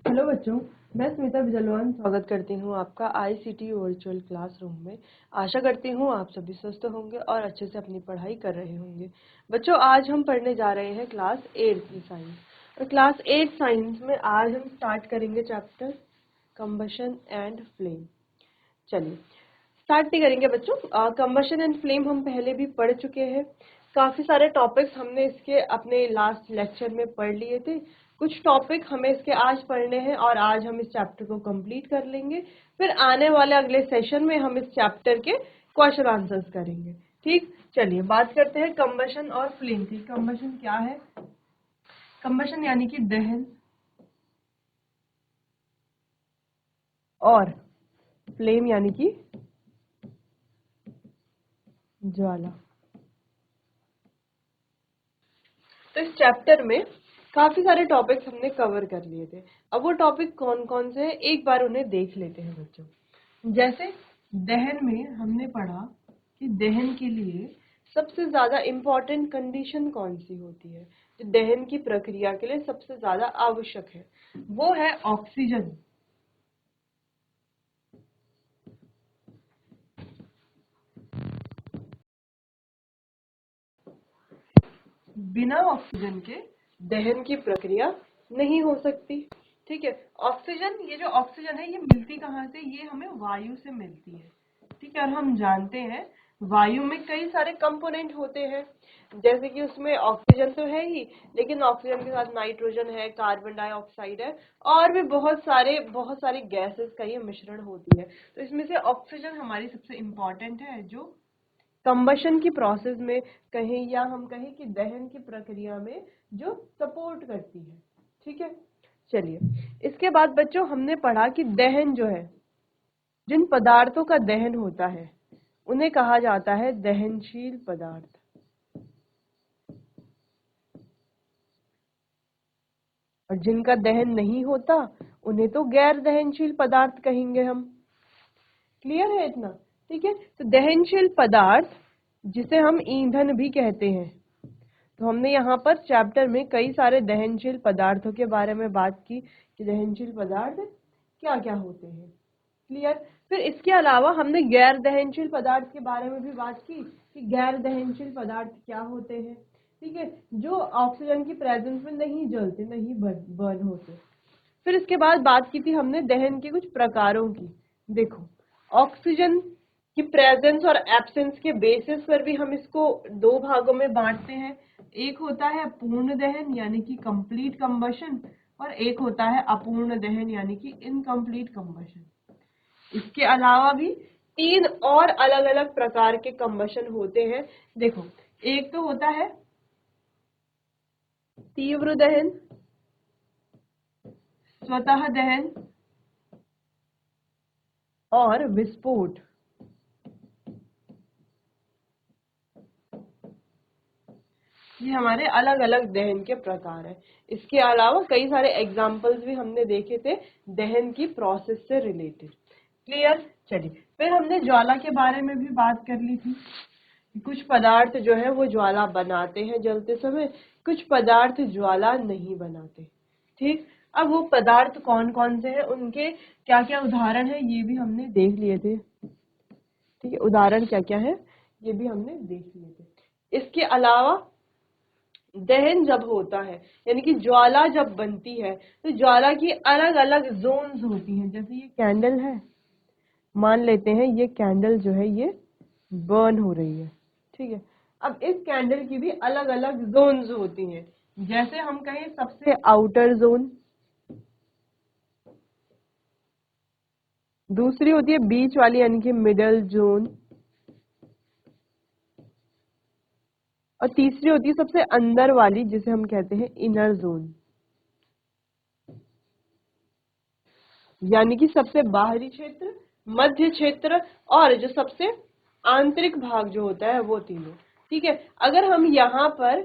Hello बच्चों, मैं स्मिता बिजलवान स्वागत करती हूँ आपका आईसीटी वर्चुअल क्लासरूम में। आशा करती हूँ आप सभी स्वस्थ होंगे और अच्छे से अपनी पढ़ाई कर रहे होंगे। बच्चों, आज हम पढ़ने जा रहे हैं क्लास 8 की साइंस। और क्लास 8 साइंस में आज हम स्टार्ट करेंगे चैप्टर कंबशन एंड फ्लेम। चलिए स्टार्ट नहीं करेंगे बच्चों। कंबशन एंड फ्लेम हम पहले भी पढ़ चुके हैं। काफी सारे टॉपिक्स हमने इसके अपने लास्ट लेक्चर में पढ़ लिए थे। कुछ टॉपिक हमें इसके आज पढ़ने हैं और आज हम इस चैप्टर को कंप्लीट कर लेंगे। फिर आने वाले अगले सेशन में हम इस चैप्टर के क्वेश्चन आंसर्स करेंगे। ठीक, चलिए बात करते हैं कंबशन और फ्लेम की। कंबशन क्या है? कंबशन यानी कि दहन, और फ्लेम यानी कि ज्वाला। तो इस चैप्टर में काफी सारे टॉपिक्स हमने कवर कर लिए थे। अब वो टॉपिक कौन कौन से हैं एक बार उन्हें देख लेते हैं बच्चों। जैसे दहन में हमने पढ़ा कि दहन के लिए सबसे ज्यादा इम्पोर्टेंट कंडीशन कौन सी होती है, जो दहन की प्रक्रिया के लिए सबसे ज्यादा आवश्यक है, वो है ऑक्सीजन। बिना ऑक्सीजन के दहन की प्रक्रिया नहीं हो सकती। ठीक है, ऑक्सीजन, ये जो ऑक्सीजन है ये मिलती कहाँ से? ये हमें वायु से मिलती है। ठीक है, और हम जानते हैं वायु में कई सारे कंपोनेंट होते हैं। जैसे कि उसमें ऑक्सीजन तो है ही, लेकिन ऑक्सीजन के साथ नाइट्रोजन है, कार्बन डाइऑक्साइड है, और भी बहुत सारी गैसेस का ये मिश्रण होती है। तो इसमें से ऑक्सीजन हमारी सबसे इम्पोर्टेंट है, जो कंबशन की प्रोसेस में कहें या हम कहें कि दहन की प्रक्रिया में जो सपोर्ट करती है। ठीक है, चलिए इसके बाद बच्चों हमने पढ़ा कि दहन जो है, जिन पदार्थों का दहन होता है उन्हें कहा जाता है दहनशील पदार्थ, और जिनका दहन नहीं होता उन्हें तो गैर दहनशील पदार्थ कहेंगे हम। क्लियर है इतना? ठीक है, तो दहनशील पदार्थ जिसे हम ईंधन भी कहते हैं। तो हमने यहाँ पर चैप्टर में कई सारे दहनशील पदार्थों के बारे में बात की कि दहनशील पदार्थ क्या क्या होते हैं। क्लियर? फिर इसके अलावा हमने गैर दहनशील पदार्थ के बारे में भी बात की कि गैर दहनशील पदार्थ क्या होते हैं। ठीक है, जो ऑक्सीजन की प्रेजेंस में नहीं जलते, नहीं बर्न होते। फिर इसके बाद बात की थी हमने दहन के कुछ प्रकारों की। देखो, ऑक्सीजन की प्रेजेंस और एब्सेंस के बेसिस पर भी हम इसको दो भागों में बांटते हैं। एक होता है पूर्ण दहन यानी कि कंप्लीट कंबशन, और एक होता है अपूर्ण दहन यानी कि इनकम्प्लीट कंबशन। इसके अलावा भी तीन और अलग अलग प्रकार के कंबशन होते हैं। देखो, एक तो होता है तीव्र दहन, स्वतः दहन और विस्फोट। ये हमारे अलग अलग दहन के प्रकार हैं। इसके अलावा कई सारे एग्जाम्पल्स भी हमने देखे थे दहन की प्रोसेस से रिलेटेड। क्लियर? चलिए, फिर हमने ज्वाला के बारे में भी बात कर ली थी। कुछ पदार्थ जो है वो ज्वाला बनाते हैं जलते समय, कुछ पदार्थ ज्वाला नहीं बनाते। ठीक, अब वो पदार्थ कौन कौन से हैं, उनके क्या क्या उदाहरण है, ये भी हमने देख लिए थे। ठीक है, उदाहरण क्या क्या है ये भी हमने देख लिए थे। इसके अलावा दहन जब होता है यानी कि ज्वाला जब बनती है, तो ज्वाला की अलग अलग जोन्स होती हैं। जैसे ये कैंडल है, मान लेते हैं ये कैंडल जो है ये बर्न हो रही है। ठीक है, अब इस कैंडल की भी अलग अलग जोन्स होती हैं। जैसे हम कहें सबसे आउटर जोन, दूसरी होती है बीच वाली यानी कि मिडल जोन, और तीसरी होती है सबसे अंदर वाली जिसे हम कहते हैं इनर जोन, यानी कि सबसे बाहरी क्षेत्र, मध्य क्षेत्र और जो सबसे आंतरिक भाग जो होता है वो तीनों। ठीक है, अगर हम यहाँ पर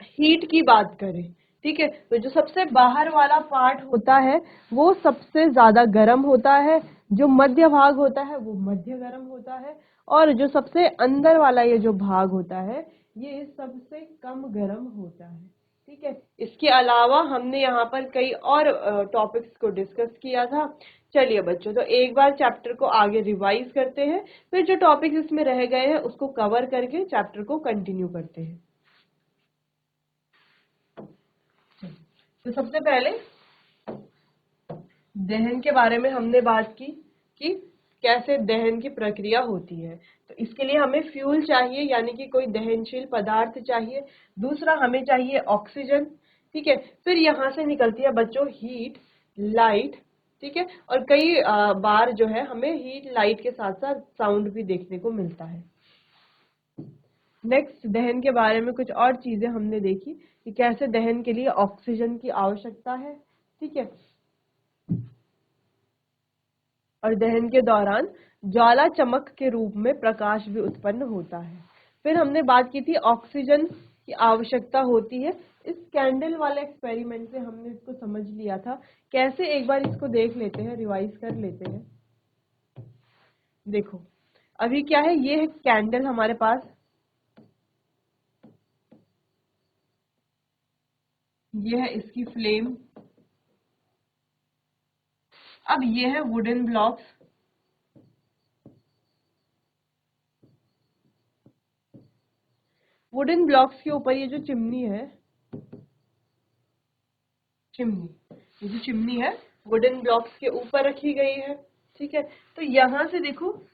हीट की बात करें, ठीक है, तो जो सबसे बाहर वाला पार्ट होता है वो सबसे ज्यादा गर्म होता है, जो मध्य भाग होता है वो मध्य गर्म होता है, और जो सबसे अंदर वाला ये जो भाग होता है ये सबसे कम गर्म होता है। ठीक है। इसके अलावा हमने यहाँ पर कई और टॉपिक्स को डिस्कस किया था। चलिए बच्चों, तो एक बार चैप्टर को आगे रिवाइज करते हैं, फिर जो टॉपिक्स इसमें रह गए हैं उसको कवर करके चैप्टर को कंटिन्यू करते हैं। तो सबसे पहले दहन के बारे में हमने बात की कि कैसे दहन की प्रक्रिया होती है। तो इसके लिए हमें फ्यूल चाहिए, यानी कि कोई दहनशील पदार्थ चाहिए। दूसरा हमें चाहिए ऑक्सीजन, ठीक है। फिर यहाँ से निकलती है बच्चों हीट, लाइट, ठीक है। और कई बार जो है हमें हीट लाइट के साथ साथ साउंड भी देखने को मिलता है। नेक्स्ट, दहन के बारे में कुछ और चीजें हमने देखी कि कैसे दहन के लिए ऑक्सीजन की आवश्यकता है, ठीक है। और दहन के दौरान ज्वाला चमक के रूप में प्रकाश भी उत्पन्न होता है। फिर हमने बात की थी ऑक्सीजन की आवश्यकता होती है। इस कैंडल वाले एक्सपेरिमेंट से हमने इसको समझ लिया था। कैसे, एक बार इसको देख लेते हैं, रिवाइज कर लेते हैं। देखो अभी क्या है, ये है कैंडल हमारे पास, ये है इसकी फ्लेम। अब ये है वुडन ब्लॉक्स, वुडन ब्लॉक्स के ऊपर ये जो चिमनी है, चिमनी, ये जो चिमनी है वुडन ब्लॉक्स के ऊपर रखी गई है, ठीक है। तो यहाँ से देखो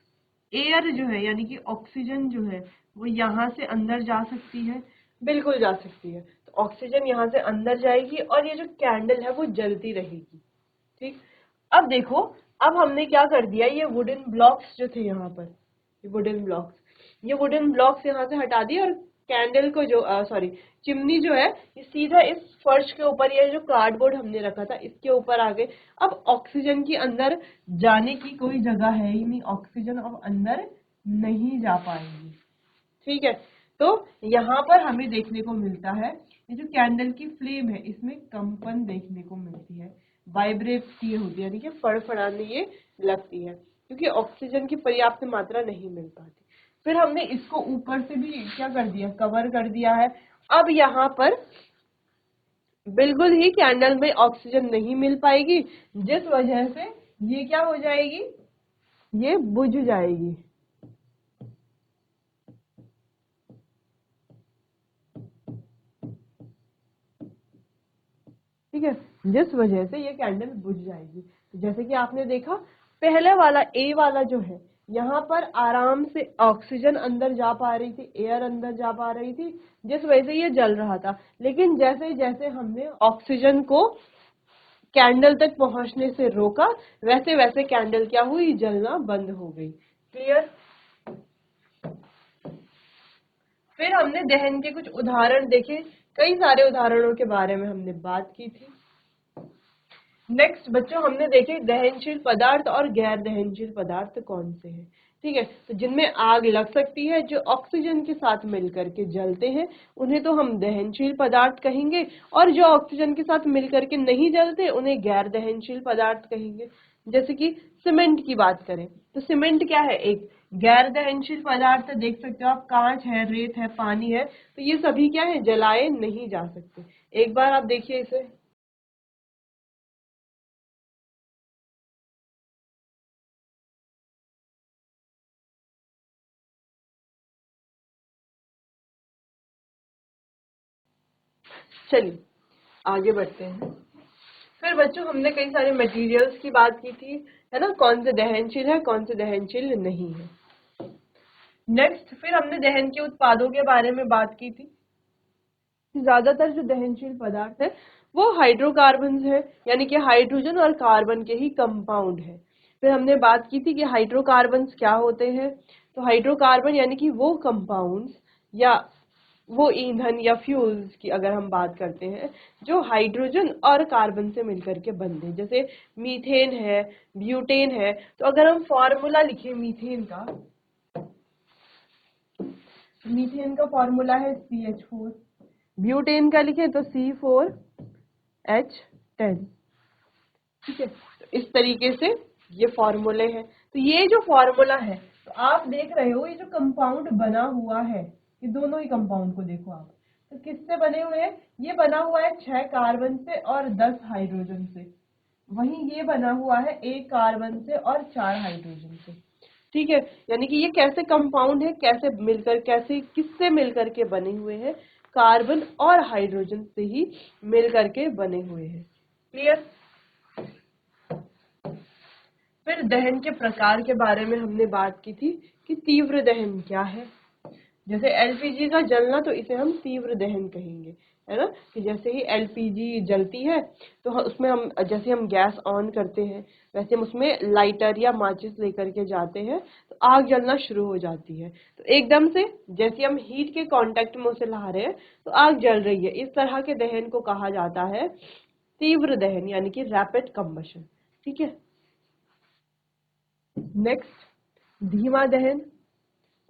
एयर जो है, यानी कि ऑक्सीजन जो है वो यहाँ से अंदर जा सकती है, बिल्कुल जा सकती है। तो ऑक्सीजन यहाँ से अंदर जाएगी और ये जो कैंडल है वो जलती रहेगी, ठीक। अब देखो, अब हमने क्या कर दिया, ये वुडन ब्लॉक्स जो थे यहाँ पर, ये वुडन ब्लॉक्स यहाँ से हटा दिए और कैंडल को जो सॉरी चिमनी जो है ये सीधा इस फर्श के ऊपर, ये जो कार्डबोर्ड हमने रखा था इसके ऊपर आ गए। अब ऑक्सीजन की अंदर जाने की कोई जगह है ही नहीं, ऑक्सीजन अब अंदर नहीं जा पाएगी, ठीक है। तो यहाँ पर हमें देखने को मिलता है, ये जो कैंडल की फ्लेम है इसमें कंपन देखने को मिलती है, वाइब्रेट ये होती है, यानी कि फड़फड़ाने ये लगती है, क्योंकि ऑक्सीजन की पर्याप्त मात्रा नहीं मिल पाती। फिर हमने इसको ऊपर से भी क्या कर दिया, कवर कर दिया है। अब यहाँ पर बिल्कुल ही कैंडल में ऑक्सीजन नहीं मिल पाएगी, जिस वजह से ये क्या हो जाएगी, ये बुझ जाएगी, ठीक है। जिस वजह से ये कैंडल बुझ जाएगी। तो जैसे कि आपने देखा, पहले वाला ए वाला जो है, यहाँ पर आराम से ऑक्सीजन अंदर जा पा रही थी, एयर अंदर जा पा रही थी, जिस वजह से ये जल रहा था। लेकिन जैसे जैसे हमने ऑक्सीजन को कैंडल तक पहुंचने से रोका, वैसे वैसे कैंडल क्या हुई, जलना बंद हो गई। क्लियर। फिर हमने दहन के कुछ उदाहरण देखे, कई सारे उदाहरणों के बारे में हमने बात की थी। नेक्स्ट बच्चों, हमने देखे दहनशील पदार्थ और गैर दहनशील पदार्थ कौन से हैं, ठीक है। तो जिनमें आग लग सकती है, जो ऑक्सीजन के साथ मिलकर के जलते हैं, उन्हें तो हम दहनशील पदार्थ कहेंगे, और जो ऑक्सीजन के साथ मिलकर के नहीं जलते उन्हें गैर दहनशील पदार्थ कहेंगे। जैसे कि सीमेंट की बात करें, तो सीमेंट क्या है, एक गैर दहनशील पदार्थ। देख सकते हो आप, कांच है, रेत है, पानी है, तो ये सभी क्या है, जलाए नहीं जा सकते। एक बार आप देखिए इसे, चलिए आगे बढ़ते हैं। फिर बच्चों हमने कई सारे मटेरियल्स की बात की थी, है ना, कौन से दहनशील है, कौन से दहनशील नहीं है। नेक्स्ट, फिर हमने दहन के उत्पादों के बारे में बात की थी। ज्यादातर जो दहनशील पदार्थ है वो हाइड्रोकार्बन है, यानी कि हाइड्रोजन और कार्बन के ही कंपाउंड है। फिर हमने बात की थी कि हाइड्रोकार्बन्स क्या होते हैं। तो हाइड्रोकार्बन यानी कि वो कंपाउंड्स या वो ईंधन या फ्यूल्स की अगर हम बात करते हैं, जो हाइड्रोजन और कार्बन से मिलकर के बनते हैं, जैसे मीथेन है, ब्यूटेन है। तो अगर हम फॉर्मूला लिखें मीथेन का, मीथेन का फॉर्मूला है CH4, ब्यूटेन का लिखें तो C4H10, ठीक है। तो इस तरीके से ये फॉर्मूले हैं। तो ये जो फॉर्मूला है, तो आप देख रहे हो ये जो कंपाउंड बना हुआ है, ये दोनों ही कंपाउंड को देखो आप, तो किससे बने हुए हैं? ये बना हुआ है 6 कार्बन से और 10 हाइड्रोजन से। वहीं ये बना हुआ है 1 कार्बन से और 4 हाइड्रोजन से। ठीक है, यानी कि ये कैसे कंपाउंड है, कैसे मिलकर, कैसे किससे मिलकर के बने हुए हैं? कार्बन और हाइड्रोजन से ही मिलकर के बने हुए हैं। क्लियर? फिर दहन के प्रकार के बारे में हमने बात की थी कि तीव्र दहन क्या है। जैसे एलपीजी का जलना, तो इसे हम तीव्र दहन कहेंगे, है ना। कि जैसे ही एलपीजी जलती है तो उसमें हम, जैसे हम गैस ऑन करते हैं वैसे हम उसमें लाइटर या माचिस लेकर के जाते हैं तो आग जलना शुरू हो जाती है। तो एकदम से जैसे हम हीट के कांटेक्ट में उसे ला रहे हैं तो आग जल रही है। इस तरह के दहन को कहा जाता है तीव्र दहन, यानी कि रैपिड कंबशन। ठीक है। नेक्स्ट, धीमा दहन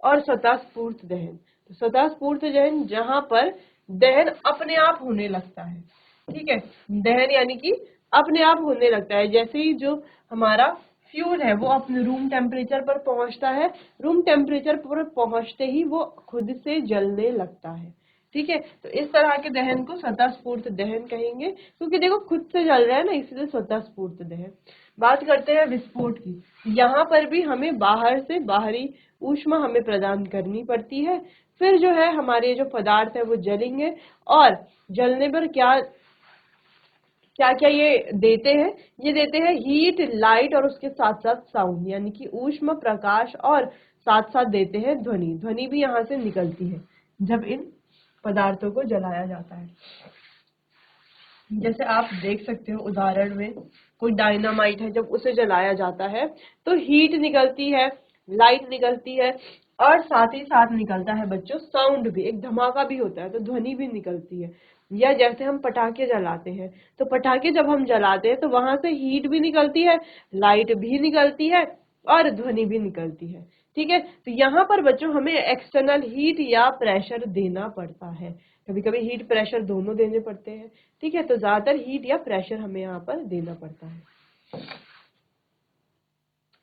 और स्वतःस्फूर्त दहन। तो स्वतःस्फूर्त दहन जहां पर दहन अपने आप होने लगता है। ठीक है, दहन यानी कि अपने आप होने लगता है। जैसे ही जो हमारा फ्यूल है वो अपने रूम टेम्परेचर पर पहुंचता है, रूम टेम्परेचर पर पहुंचते ही वो खुद से जलने लगता है। ठीक है, तो इस तरह के दहन को स्वतःस्फूर्त दहन कहेंगे, क्योंकि देखो खुद से जल रहा है ना, इसलिए स्वतःस्फूर्त दहन। बात करते हैं विस्फोट की। यहाँ पर भी हमें बाहर से बाहरी ऊष्मा हमें प्रदान करनी पड़ती है। फिर जो है हमारे जो पदार्थ है वो जलेंगे, और जलने पर क्या क्या क्या ये देते हैं? ये देते हैं हीट, लाइट और उसके साथ साथ साउंड, यानी कि ऊष्मा, प्रकाश, और साथ साथ देते हैं ध्वनि। ध्वनि भी यहाँ से निकलती है जब इन पदार्थों को जलाया जाता है। जैसे आप देख सकते हो उदाहरण में, कोई डायनामाइट है, जब उसे जलाया जाता है तो हीट निकलती है, लाइट निकलती है, और साथ ही साथ निकलता है बच्चों साउंड भी, एक धमाका भी होता है, तो ध्वनि भी निकलती है। या जैसे हम पटाखे जलाते हैं, तो पटाखे जब हम जलाते हैं तो वहां से हीट भी निकलती है, लाइट भी निकलती है, और ध्वनि भी निकलती है। ठीक है, तो यहाँ पर बच्चों हमें एक्सटर्नल हीट या प्रेशर देना पड़ता है। कभी कभी हीट प्रेशर दोनों देने पड़ते हैं। ठीक है, तो ज्यादातर हीट या प्रेशर हमें यहाँ पर देना पड़ता है।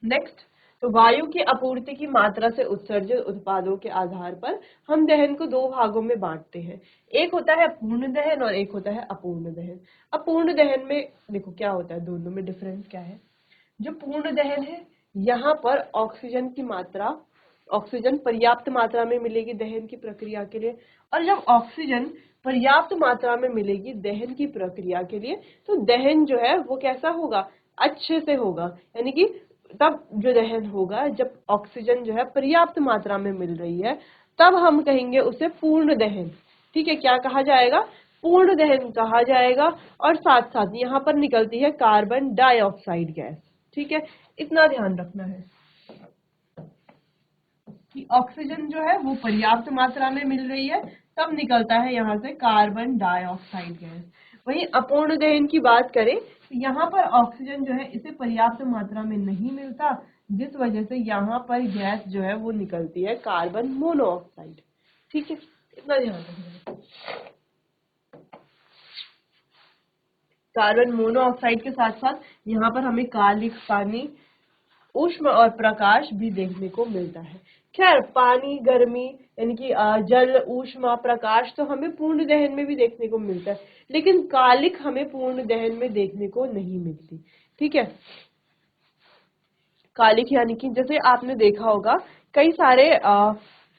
नेक्स्ट, तो वायु की आपूर्ति की मात्रा से उत्सर्जित उत्पादों के आधार पर हम दहन को दो भागों में बांटते हैं। एक होता है पूर्ण दहन और एक होता है अपूर्ण दहन। अब पूर्ण दहन में देखो क्या होता है, दोनों में डिफरेंस क्या है। जो पूर्ण दहन है, यहाँ पर ऑक्सीजन की मात्रा, ऑक्सीजन पर्याप्त मात्रा में मिलेगी दहन की प्रक्रिया के लिए। और जब ऑक्सीजन पर्याप्त मात्रा में मिलेगी दहन की प्रक्रिया के लिए, तो दहन जो है वो कैसा होगा? अच्छे से होगा। यानी कि तब जो दहन होगा जब ऑक्सीजन जो है पर्याप्त मात्रा में मिल रही है, तब हम कहेंगे उसे पूर्ण दहन। ठीक है, क्या कहा जाएगा? पूर्ण दहन कहा जाएगा। और साथ साथ यहाँ पर निकलती है कार्बन डाइऑक्साइड गैस। ठीक है, इतना ध्यान रखना है कि ऑक्सीजन जो है वो पर्याप्त मात्रा में मिल रही है, तब निकलता है यहाँ से कार्बन डाइऑक्साइड गैस। वहीं अपूर्ण दहन की बात करें तो यहाँ पर ऑक्सीजन जो है इसे पर्याप्त मात्रा में नहीं मिलता, जिस वजह से यहाँ पर गैस जो है वो निकलती है कार्बन मोनोऑक्साइड। ठीक है, इतना ध्यान रखना है। कार्बन मोनोऑक्साइड के साथ साथ यहाँ पर हमें कालिक, पानी, ऊष्मा और प्रकाश भी देखने को मिलता है। खैर, पानी, गर्मी यानी कि जल, ऊष्मा, प्रकाश तो हमें पूर्ण दहन में भी देखने को मिलता है, लेकिन कालिक हमें पूर्ण दहन में देखने को नहीं मिलती। ठीक है, कालिक यानी कि जैसे आपने देखा होगा कई सारे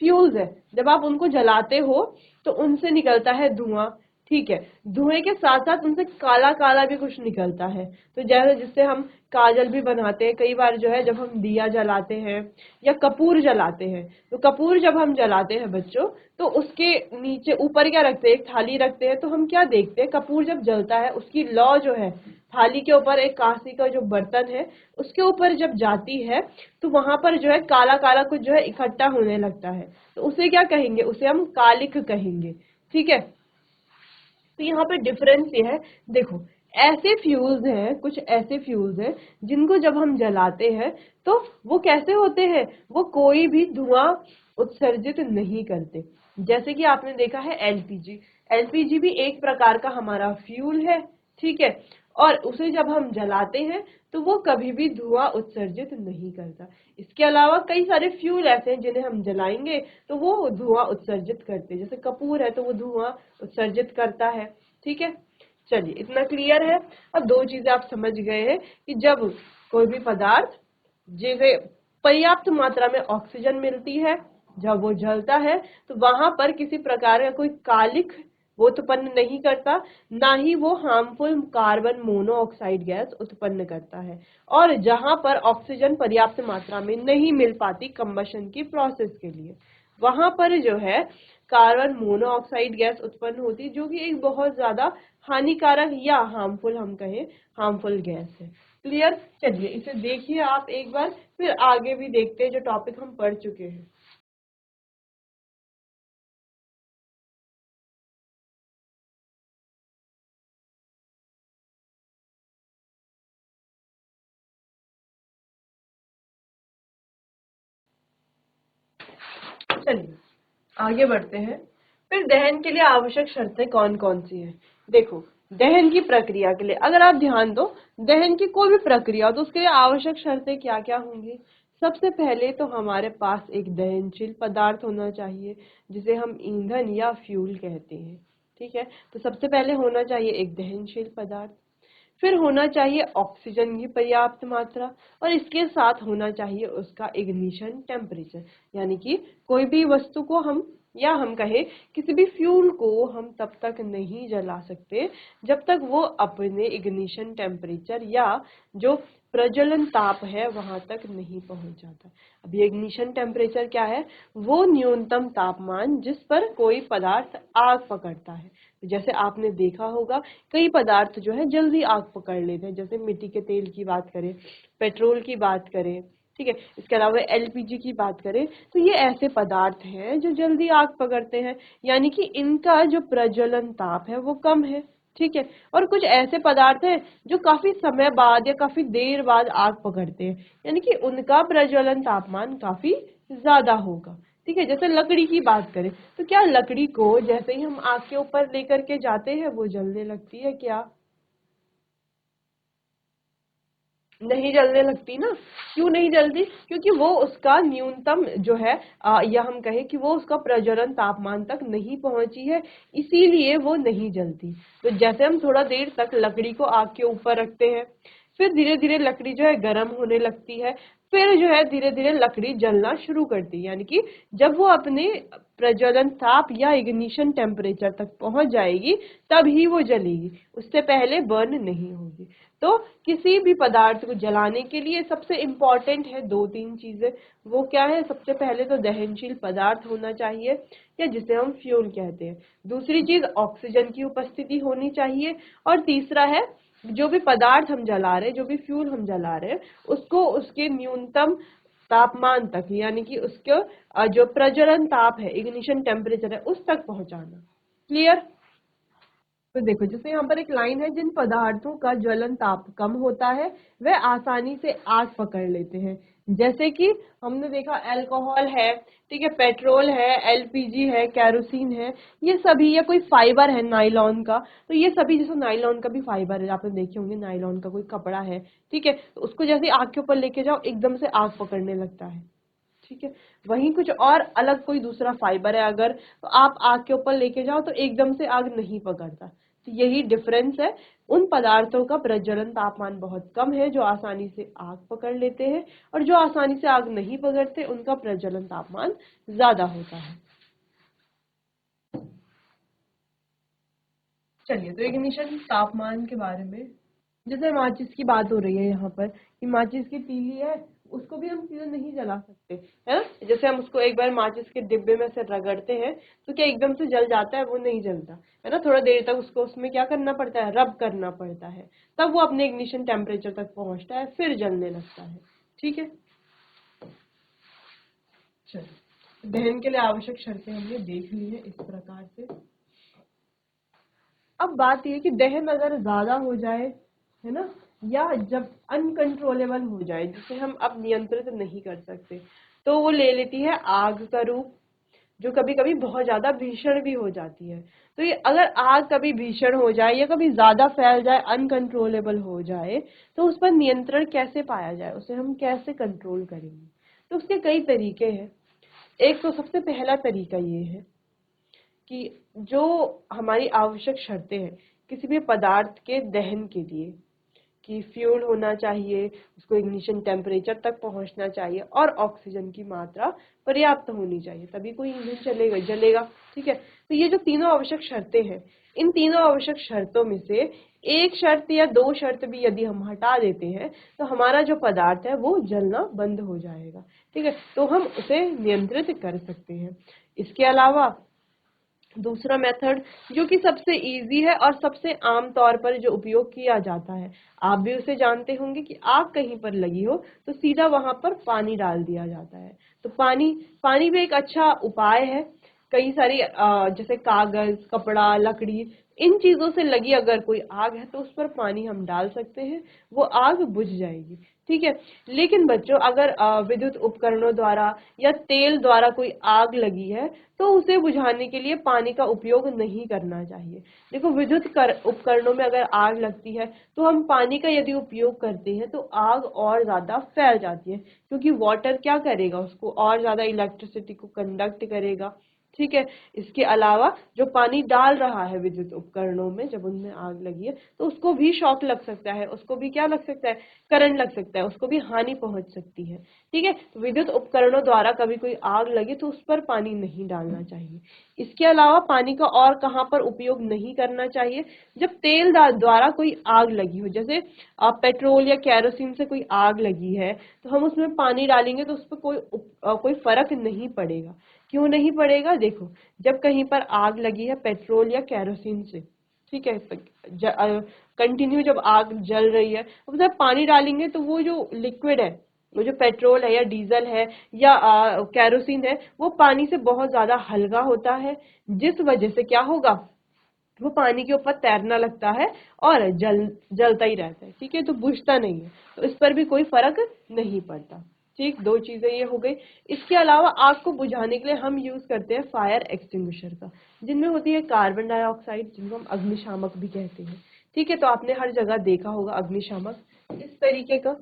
फ्यूल्स है, जब आप उनको जलाते हो तो उनसे निकलता है धुआं। ठीक है, धुएं के साथ साथ उनसे काला काला भी कुछ निकलता है। तो जैसे जिससे हम काजल भी बनाते हैं, कई बार जो है जब हम दिया जलाते हैं या कपूर जलाते हैं, तो कपूर जब हम जलाते हैं बच्चों, तो उसके नीचे ऊपर क्या रखते हैं? एक थाली रखते हैं। तो हम क्या देखते हैं? कपूर जब जलता है उसकी लौ जो है थाली के ऊपर, एक कांसी का जो बर्तन है उसके ऊपर जब जाती है, तो वहां पर जो है काला काला कुछ जो है इकट्ठा होने लगता है, तो उसे क्या कहेंगे? उसे हम कालिक कहेंगे। ठीक है, तो यहाँ पे डिफरेंस ये है, देखो ऐसे फ्यूल्स हैं, कुछ ऐसे फ्यूल्स हैं जिनको जब हम जलाते हैं तो वो कैसे होते हैं? वो कोई भी धुआं उत्सर्जित नहीं करते। जैसे कि आपने देखा है एलपीजी। एलपीजी भी एक प्रकार का हमारा फ्यूल है। ठीक है, और उसे जब हम जलाते हैं तो वो कभी भी धुआं उत्सर्जित नहीं करता। इसके अलावा कई सारे फ्यूल ऐसे हैं जिन्हें हम जलाएंगे तो वो धुआं उत्सर्जित करते हैं, जैसे कपूर है तो वो धुआं उत्सर्जित करता है। ठीक है, चलिए इतना क्लियर है। अब दो चीजें आप समझ गए हैं कि जब कोई भी पदार्थ जिसे पर्याप्त मात्रा में ऑक्सीजन मिलती है, जब वो जलता है तो वहां पर किसी प्रकार का कोई कालिख वो उत्पन्न नहीं करता, ना ही वो हार्मफुल कार्बन मोनोऑक्साइड गैस उत्पन्न करता है। और जहां पर ऑक्सीजन पर्याप्त मात्रा में नहीं मिल पाती कंबशन की प्रोसेस के लिए, वहां पर जो है कार्बन मोनोऑक्साइड गैस उत्पन्न होती, जो कि एक बहुत ज्यादा हानिकारक या हार्मफुल, हम कहें हार्मफुल गैस है। क्लियर? चलिए इसे देखिए आप एक बार, फिर आगे भी देखते हैं जो टॉपिक हम पढ़ चुके हैं। चलिए आगे बढ़ते हैं। फिर दहन के लिए आवश्यक शर्तें कौन कौन सी हैं? देखो, दहन की प्रक्रिया के लिए अगर आप ध्यान दो, दहन की कोई भी प्रक्रिया हो तो उसके लिए आवश्यक शर्तें क्या क्या होंगी? सबसे पहले तो हमारे पास एक दहनशील पदार्थ होना चाहिए, जिसे हम ईंधन या फ्यूल कहते हैं। ठीक है, तो सबसे पहले होना चाहिए एक दहनशील पदार्थ। फिर होना चाहिए ऑक्सीजन की पर्याप्त मात्रा, और इसके साथ होना चाहिए उसका इग्निशन टेम्परेचर, यानी कि कोई भी वस्तु को हम, या हम कहें किसी भी फ्यूल को हम तब तक नहीं जला सकते जब तक वो अपने इग्निशन टेम्परेचर या जो प्रज्वलन ताप है वहां तक नहीं पहुंच जाता। अब ये इग्निशन टेम्परेचर क्या है? वो न्यूनतम तापमान जिस पर कोई पदार्थ आग पकड़ता है। जैसे आपने देखा होगा कई पदार्थ जो है जल्दी आग पकड़ लेते हैं, जैसे मिट्टी के तेल की बात करें, पेट्रोल की बात करें, ठीक है, इसके अलावा एलपीजी की बात करें, तो ये ऐसे पदार्थ हैं जो जल्दी आग पकड़ते हैं, यानी कि इनका जो प्रज्वलन ताप है वो कम है। ठीक है, और कुछ ऐसे पदार्थ हैं जो काफी समय बाद या काफी देर बाद आग पकड़ते हैं, यानी कि उनका प्रज्वलन तापमान काफी ज्यादा होगा। ठीक है, जैसे लकड़ी की बात करें तो क्या लकड़ी को जैसे ही हम आग के ऊपर लेकर के जाते हैं वो जलने लगती है क्या? नहीं जलने लगती ना। क्यों नहीं जलती? क्योंकि वो उसका न्यूनतम जो है या हम कहें कि वो उसका प्रज्वलन तापमान तक नहीं पहुंची है, इसीलिए वो नहीं जलती। तो जैसे हम थोड़ा देर तक लकड़ी को आग के ऊपर रखते हैं, फिर धीरे धीरे लकड़ी जो है गर्म होने लगती है, फिर जो है धीरे धीरे लकड़ी जलना शुरू करती है, यानी कि जब वो अपने प्रज्वलन ताप या इग्निशन टेम्परेचर तक पहुंच जाएगी तब ही वो जलेगी, उससे पहले बर्न नहीं होगी। तो किसी भी पदार्थ को जलाने के लिए सबसे इम्पोर्टेंट है दो तीन चीजें। वो क्या है? सबसे पहले तो दहनशील पदार्थ होना चाहिए, या जिसे हम फ्यूल कहते हैं। दूसरी चीज ऑक्सीजन की उपस्थिति होनी चाहिए, और तीसरा है जो भी पदार्थ हम जला रहे हैं, जो भी फ्यूल हम जला रहे हैं, उसको उसके न्यूनतम तापमान तक, यानी कि उसके जो प्रज्वलन ताप है, इग्निशन टेम्परेचर है, उस तक पहुंचाना। क्लियर? तो देखो, जैसे यहाँ पर एक लाइन है, जिन पदार्थों का ज्वलन ताप कम होता है वह आसानी से आग पकड़ लेते हैं। जैसे कि हमने देखा अल्कोहल है, ठीक है, पेट्रोल है, एलपीजी है, कैरोसिन है, ये सभी, या कोई फाइबर है नायलॉन का, तो ये सभी, जैसे नायलॉन का भी फाइबर है, आपने देखे होंगे नायलॉन का कोई कपड़ा है, ठीक है, तो उसको जैसे आग के ऊपर लेके जाओ एकदम से आग पकड़ने लगता है। ठीक है, वहीं कुछ और अलग कोई दूसरा फाइबर है अगर, तो आप आग के ऊपर लेके जाओ तो एकदम से आग नहीं पकड़ता। तो यही डिफरेंस है, उन पदार्थों का प्रज्वलन तापमान बहुत कम है जो आसानी से आग पकड़ लेते हैं, और जो आसानी से आग नहीं पकड़ते उनका प्रज्वलन तापमान ज्यादा होता है। चलिए, तो इग्निशन तापमान के बारे में, जैसे माचिस की बात हो रही है यहाँ पर कि माचिस की तीली है, उसको भी हम सीधे नहीं जला सकते, है ना। जैसे हम उसको एक बार माचिस के डिब्बे में से रगड़ते हैं तो क्या एकदम से जल जाता है? वो नहीं जलता, है ना, थोड़ा देर तक उसको उसमें क्या करना पड़ता है, रब करना पड़ता है, तब वो अपने इग्निशन टेम्परेचर तक पहुंचता है, फिर जलने लगता है। ठीक है, चलो दहन के लिए आवश्यक शर्तें हमने देख ली है इस प्रकार से। अब बात यह कि दहन अगर ज्यादा हो जाए, है ना, या जब अनकंट्रोलेबल हो जाए, जिसे हम अब नियंत्रित नहीं कर सकते, तो वो ले लेती है आग का रूप। जो कभी कभी बहुत ज्यादा भीषण भी हो जाती है। तो ये अगर आग कभी भीषण हो जाए या कभी ज्यादा फैल जाए, अनकंट्रोलेबल हो जाए, तो उस पर नियंत्रण कैसे पाया जाए, उसे हम कैसे कंट्रोल करेंगे? तो उसके कई तरीके हैं। एक तो सबसे पहला तरीका ये है कि जो हमारी आवश्यक शर्तें हैं किसी भी पदार्थ के दहन के लिए, कि फ्यूल होना चाहिए, उसको इग्निशन टेम्परेचर तक पहुंचना चाहिए और ऑक्सीजन की मात्रा पर्याप्त होनी चाहिए, तभी कोई इंजन चलेगा जलेगा। ठीक है, तो ये जो तीनों आवश्यक शर्तें हैं, इन तीनों आवश्यक शर्तों में से एक शर्त या दो शर्त भी यदि हम हटा देते हैं तो हमारा जो पदार्थ है वो जलना बंद हो जाएगा। ठीक है, तो हम उसे नियंत्रित कर सकते हैं। इसके अलावा दूसरा मेथड जो कि सबसे इजी है और सबसे आम तौर पर जो उपयोग किया जाता है, आप भी उसे जानते होंगे कि आग कहीं पर लगी हो तो सीधा वहां पर पानी डाल दिया जाता है। तो पानी भी एक अच्छा उपाय है। कई सारी जैसे कागज, कपड़ा, लकड़ी, इन चीजों से लगी अगर कोई आग है तो उस पर पानी हम डाल सकते हैं, वो आग बुझ जाएगी। ठीक है, लेकिन बच्चों अगर विद्युत उपकरणों द्वारा या तेल द्वारा कोई आग लगी है तो उसे बुझाने के लिए पानी का उपयोग नहीं करना चाहिए। देखो, विद्युत उपकरणों में अगर आग लगती है तो हम पानी का यदि उपयोग करते हैं तो आग और ज्यादा फैल जाती है, क्योंकि वाटर क्या करेगा, उसको और ज्यादा इलेक्ट्रिसिटी को कंडक्ट करेगा। ठीक है, इसके अलावा जो पानी डाल रहा है विद्युत उपकरणों में, जब उनमें आग लगी है तो उसको भी शॉक लग सकता है, उसको भी क्या लग सकता है, करंट लग सकता है, उसको भी हानि पहुंच सकती है। ठीक है, तो विद्युत उपकरणों द्वारा कभी कोई आग लगे तो उस पर पानी नहीं डालना चाहिए। इसके अलावा पानी का और कहाँ पर उपयोग नहीं करना चाहिए, जब तेल द्वारा कोई आग लगी हो, जैसे पेट्रोल या केरोसिन से कोई आग लगी है तो हम उसमें पानी डालेंगे तो उस पर कोई फर्क नहीं पड़ेगा। क्यों नहीं पड़ेगा? देखो, जब कहीं पर आग लगी है पेट्रोल या केरोसिन से, ठीक है, कंटिन्यू जब आग जल रही है, अब जब पानी डालेंगे तो वो जो लिक्विड है, वो जो पेट्रोल है या डीजल है या केरोसिन है, वो पानी से बहुत ज्यादा हल्का होता है, जिस वजह से क्या होगा, वो पानी के ऊपर तैरना लगता है और जलता ही रहता है। ठीक है, तो बुझता नहीं है, तो इस पर भी कोई फर्क नहीं पड़ता। ठीक, दो चीजें ये हो गई। इसके अलावा आग को बुझाने के लिए हम यूज करते हैं फायर एक्सटिंग्विशर का, जिनमें होती है कार्बन डाइऑक्साइड, जिनको हम अग्निशामक भी कहते हैं। ठीक है, तो आपने हर जगह देखा होगा अग्निशामक, इस तरीके का,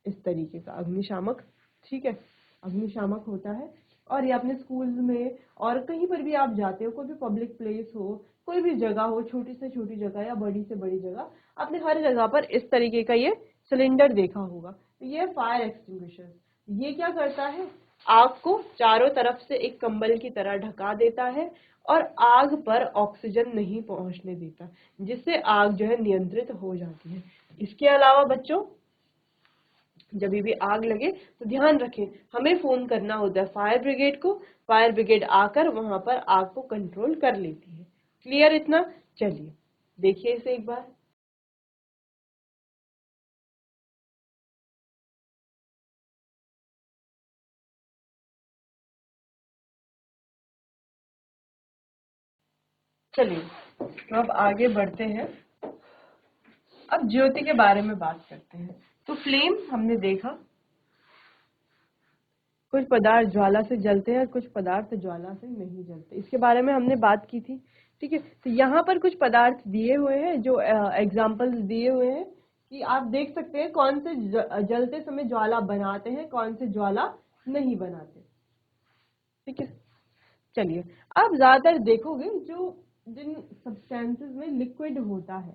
इस तरीके का अग्निशामक। ठीक है, अग्निशामक होता है, और ये अपने स्कूल में और कहीं पर भी आप जाते हो, कोई भी पब्लिक प्लेस हो, कोई भी जगह हो, छोटी से छोटी जगह या बड़ी से बड़ी जगह, आपने हर जगह पर इस तरीके का ये सिलेंडर देखा होगा। तो ये फायर एक्सटिंग्विशर, ये क्या करता है, आग को चारों तरफ से एक कंबल की तरह ढका देता है और आग पर ऑक्सीजन नहीं पहुंचने देता, जिससे आग जो है नियंत्रित हो जाती है। इसके अलावा बच्चों, जब भी आग लगे तो ध्यान रखें, हमें फोन करना होता है फायर ब्रिगेड को, फायर ब्रिगेड आकर वहां पर आग को कंट्रोल कर लेती है। क्लियर इतना? चलिए देखिए इसे एक बार। चलिए, तो अब आगे बढ़ते हैं। अब ज्योति के बारे में बात करते हैं। तो फ्लेम हमने देखा, कुछ पदार्थ ज्वाला से जलते हैं और कुछ पदार्थ ज्वाला से नहीं जलते, इसके बारे में हमने बात की थी। ठीक है, तो यहाँ पर कुछ पदार्थ दिए हुए हैं, जो एग्जाम्पल्स दिए हुए हैं कि आप देख सकते हैं कौन से जलते समय ज्वाला बनाते हैं, कौन से ज्वाला नहीं बनाते। ठीक है, चलिए, आप ज्यादातर देखोगे जो जिन सब्सटेंसेस में लिक्विड होता है,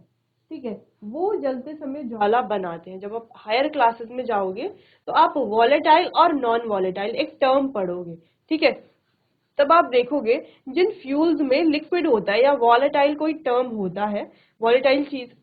ठीक है, वो जलते समय ज्वाला बनाते हैं। जब आप हायर क्लासेस में जाओगे तो आप वॉलेटाइल और नॉन वॉलेटाइल एक टर्म पढ़ोगे। ठीक है, तब आप देखोगे जिन फ्यूल्स में लिक्विड होता है या वॉलेटाइल कोई टर्म होता है, वॉलेटाइल चीज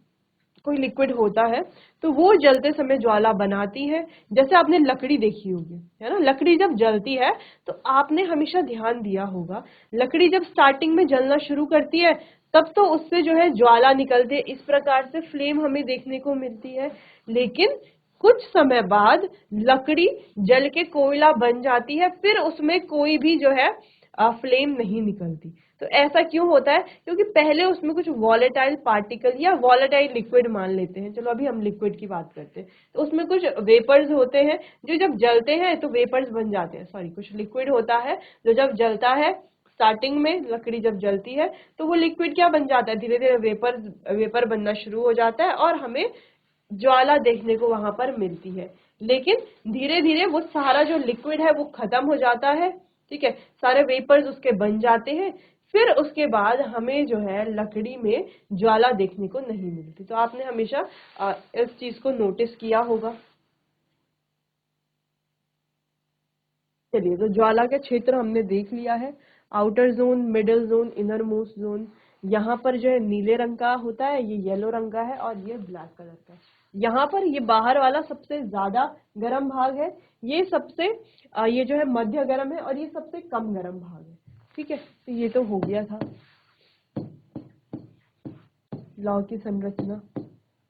कोई लिक्विड होता है, तो वो जलते समय ज्वाला बनाती है। जैसे आपने लकड़ी देखी होगी, है ना, लकड़ी जब जलती है तो आपने हमेशा ध्यान दिया होगा, लकड़ी जब स्टार्टिंग में जलना शुरू करती है तब तो उससे जो है ज्वाला निकलती है, इस प्रकार से फ्लेम हमें देखने को मिलती है। लेकिन कुछ समय बाद लकड़ी जल के कोयला बन जाती है, फिर उसमें कोई भी जो है फ्लेम नहीं निकलती। तो ऐसा क्यों होता है? क्योंकि पहले उसमें कुछ वॉलेटाइल पार्टिकल या वॉलेटाइल लिक्विड मान लेते हैं, चलो अभी हम लिक्विड की बात करते हैं, तो उसमें कुछ वेपर्स होते हैं जो जब जलते हैं तो वेपर्स बन जाते हैं, सॉरी कुछ लिक्विड होता है जो जब जलता है, स्टार्टिंग में लकड़ी जब जलती है तो वो लिक्विड क्या बन जाता है, धीरे धीरे वेपर बनना शुरू हो जाता है और हमें ज्वाला देखने को वहां पर मिलती है। लेकिन धीरे धीरे वो सारा जो लिक्विड है वो खत्म हो जाता है, ठीक है, सारे वेपर्स उसके बन जाते हैं, फिर उसके बाद हमें जो है लकड़ी में ज्वाला देखने को नहीं मिलती। तो आपने हमेशा इस चीज को नोटिस किया होगा। चलिए, तो ज्वाला का क्षेत्र हमने देख लिया है, outer zone, middle zone, inner most zone. यहाँ पर जो है नीले रंग का होता है, ये येलो रंग का है और ये ब्लैक कलर का है। यहाँ पर ये बाहर वाला सबसे ज्यादा गर्म भाग है, ये सबसे ये जो है मध्य गर्म है और ये सबसे कम गर्म भाग है, ठीक है। तो ये तो हो गया था लौ की संरचना।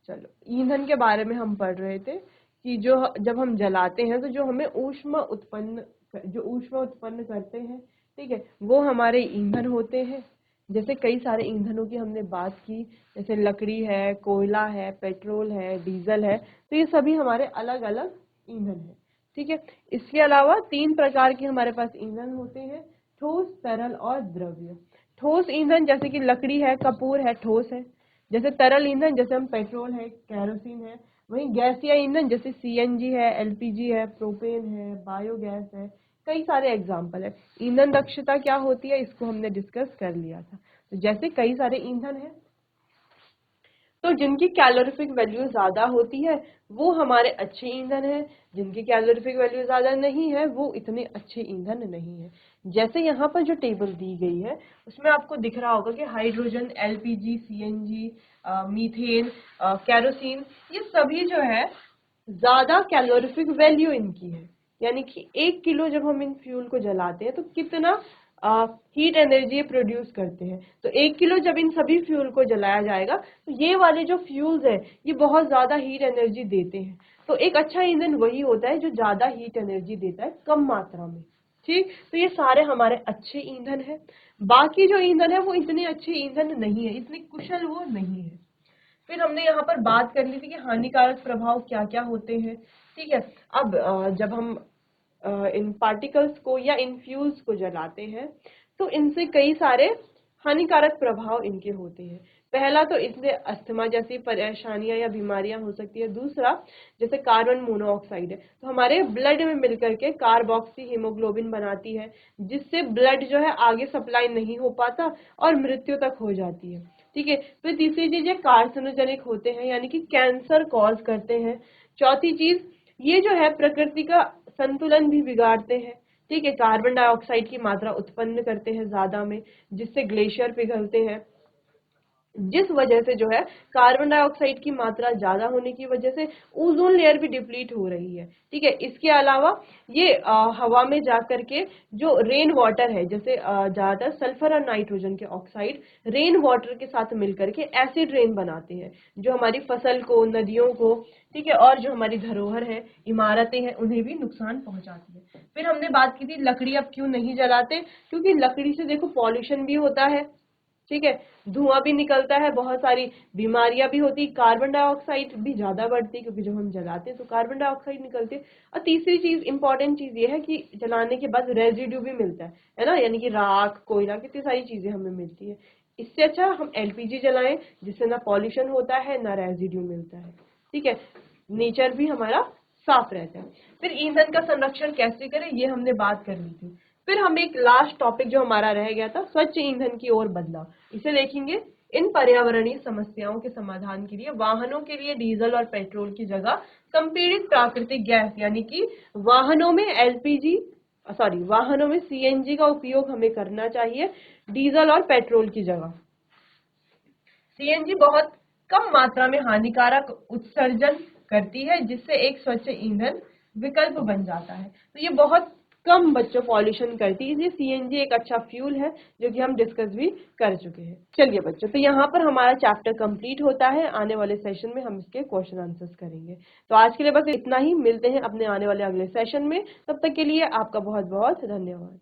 चलो, ईंधन के बारे में हम पढ़ रहे थे कि जो जब हम जलाते हैं तो जो हमें ऊष्मा उत्पन्न करते हैं, ठीक है, वो हमारे ईंधन होते हैं। जैसे कई सारे ईंधनों की हमने बात की, जैसे लकड़ी है, कोयला है, पेट्रोल है, डीजल है, तो ये सभी हमारे अलग अलग ईंधन है, ठीक है। इसके अलावा 3 प्रकार के हमारे पास ईंधन होते हैं, ठोस, तरल और द्रव्य। ठोस ईंधन जैसे कि लकड़ी है, कपूर है, ठोस है। जैसे तरल ईंधन जैसे हम पेट्रोल है, कैरोसिन है। वहीं गैसीय ईंधन जैसे सीएनजी है, एलपीजी है, प्रोपेन है, बायोगैस है, कई सारे एग्जाम्पल है। ईंधन दक्षता क्या होती है इसको हमने डिस्कस कर लिया था। तो जैसे कई सारे ईंधन है, तो जिनकी कैलोरीफिक वैल्यू ज्यादा होती है वो हमारे अच्छे ईंधन है, जिनकी कैलोरीफिक वैल्यू ज्यादा नहीं है वो इतने अच्छे ईंधन नहीं है। जैसे यहाँ पर जो टेबल दी गई है उसमें आपको दिख रहा होगा कि hydrogen, LPG, CNG, methane, kerosene, ये सभी जो है ज्यादा कैलोरीफिक वैल्यू इनकी है। यानी कि 1 किलो जब हम इन फ्यूल को जलाते हैं तो कितना हीट एनर्जी प्रोड्यूस करते हैं। तो 1 किलो जब इन सभी फ्यूल को जलाया जाएगा तो ये वाले जो फ्यूल्स है ये बहुत ज्यादा हीट एनर्जी देते हैं। तो एक अच्छा ईंधन वही होता है जो ज्यादा हीट एनर्जी देता है कम मात्रा में, ठीक। तो ये सारे हमारे अच्छे ईंधन है। बाकी जो ईंधन है वो इतने अच्छे ईंधन नहीं है, इतने कुशल वो नहीं है। फिर हमने यहाँ पर बात कर ली थी कि हानिकारक प्रभाव क्या क्या होते हैं, ठीक है। अब जब हम इन पार्टिकल्स को या इन फ्यूल्स को जलाते हैं तो इनसे कई सारे हानिकारक प्रभाव इनके होते हैं। पहला तो इससे अस्थमा जैसी परेशानियां या बीमारियां हो सकती है। दूसरा, जैसे कार्बन मोनोऑक्साइड है तो हमारे ब्लड में मिलकर के कार्बोक्सी हीमोग्लोबिन बनाती है, जिससे ब्लड जो है आगे सप्लाई नहीं हो पाता और मृत्यु तक हो जाती है, ठीक है। फिर तीसरी चीज है कार्सिनोजेनिक होते हैं, यानी कि कैंसर कॉज करते हैं। चौथी चीज, ये जो है प्रकृति का संतुलन भी बिगाड़ते हैं, ठीक है। कार्बन डाइऑक्साइड की मात्रा उत्पन्न करते हैं ज्यादा में, जिससे ग्लेशियर पिघलते हैं, जिस वजह से जो है कार्बन डाइऑक्साइड की मात्रा ज्यादा होने की वजह से ओजोन लेयर भी डिप्लीट हो रही है, ठीक है। इसके अलावा ये हवा में जाकर के जो रेन वाटर है, जैसे ज्यादातर सल्फर और नाइट्रोजन के ऑक्साइड रेन वाटर के साथ मिलकर के एसिड रेन बनाते हैं, जो हमारी फसल को, नदियों को, ठीक है, और जो हमारी धरोहर है, इमारतें हैं, उन्हें भी नुकसान पहुंचाती है। फिर हमने बात की थी लकड़ी अब क्यों नहीं जलाते, क्योंकि लकड़ी से देखो पॉल्यूशन भी होता है, ठीक है, धुआं भी निकलता है, बहुत सारी बीमारियां भी होती, कार्बन डाइऑक्साइड भी ज्यादा बढ़ती है क्योंकि जब हम जलाते हैं तो कार्बन डाइऑक्साइड निकलती है। और तीसरी चीज, इंपॉर्टेंट चीज ये है कि जलाने के बाद रेजिड्यू भी मिलता है ना, यानी कि राख, कोयला, कितनी सारी चीजें हमें मिलती है। इससे अच्छा हम एलपीजी जलाएं, जिससे ना पॉल्यूशन होता है ना रेजिड्यू मिलता है, ठीक है, नेचर भी हमारा साफ रहता है। फिर ईंधन का संरक्षण कैसे करें ये हमने बात कर ली थी। फिर हम एक लास्ट टॉपिक जो हमारा रह गया था, स्वच्छ ईंधन की ओर बदलाव, इसे देखेंगे। इन पर्यावरणीय समस्याओं के समाधान के लिए वाहनों के लिए डीजल और पेट्रोल की जगह संपीड़ित प्राकृतिक गैस यानी कि वाहनों में एलपीजी, सॉरी वाहनों में सीएनजी का उपयोग हमें करना चाहिए डीजल और पेट्रोल की जगह। सीएनजी बहुत कम मात्रा में हानिकारक उत्सर्जन करती है, जिससे एक स्वच्छ ईंधन विकल्प बन जाता है। तो ये बहुत कम बच्चों पॉल्यूशन करती है, इसलिए सीएनजी एक अच्छा फ्यूल है, जो कि हम डिस्कस भी कर चुके हैं। चलिए बच्चों, तो यहाँ पर हमारा चैप्टर कंप्लीट होता है। आने वाले सेशन में हम इसके क्वेश्चन आंसर्स करेंगे। तो आज के लिए बस इतना ही, मिलते हैं अपने आने वाले अगले सेशन में। तब तक के लिए आपका बहुत बहुत धन्यवाद।